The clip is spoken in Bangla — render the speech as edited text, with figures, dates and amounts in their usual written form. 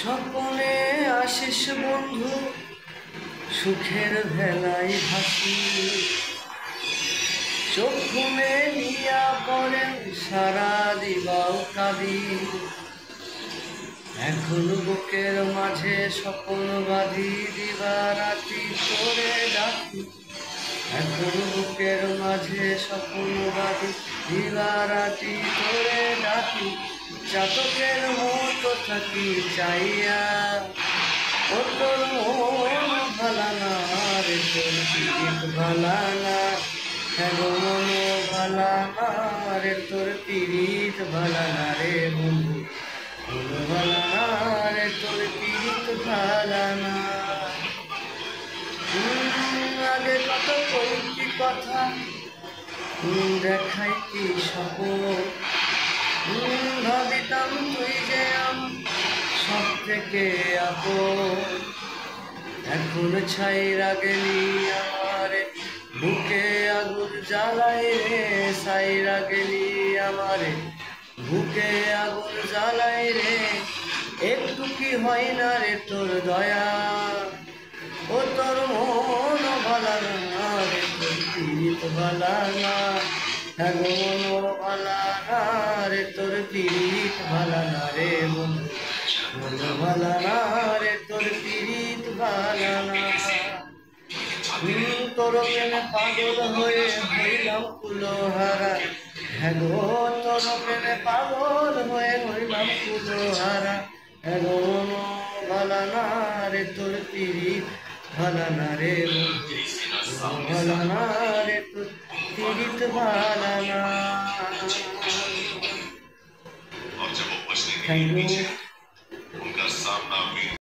স্বপ্নে আসিস বন্ধু, সুখের ভেলাই ভাসি, চক্ষু মেলিয়া পড়েন সারা দিবাও কাঁদি। এখন বুকের মাঝে স্বপ্ন বাঁধি, দিবারাতি করে ডাকি। এখন বুকের মাঝে স্বপ্ন বাঁধি, দিবারাতি করে ডাকি। চাতকের মতো থাকি চাইয়া, ও তোর মন ভালা না রে, তোর পিরিত ভালা না। হ্যাঁ গো মন ভালা না রে, তোর পিরিত ভালা না রে বন্ধু। মন ভালা না রে, তোর পিরিত ভালা না। আগে কত কইতি কথা, দেখাই কি স্বপ্ন। ভাবিতাম তুই যে সব থেকে আপন। এখন ছাইরা গেলি আমারে, বুকে আগুন জ্বালাই রে। ছাইরা গেলি আমারে, বুকে আগুন জ্বালাই রে। একটু কি হয় না রে তোর দয়া, ও তোর মন ভালা না রে, তোর পিরিত ভালা না। হ্যাঁ গো মন ভালা না রে, তোর পিরিত ভালা না রে বন্ধু। মন ভালা না রে, তোর পিরিত ভালা না। তোর প্রেমে পাগল হয়ে হইলাম কুলোহারা। হ্যাঁ গো তোর প্রেমে পাগল হয়ে হইলাম কুলোহারা। হ্যাঁ গো মন ভালা না রে, তোর পিরিত ভালা না রে বন্ধু। ভালা না রে, তোর পিরিত ভালা না। Thank you.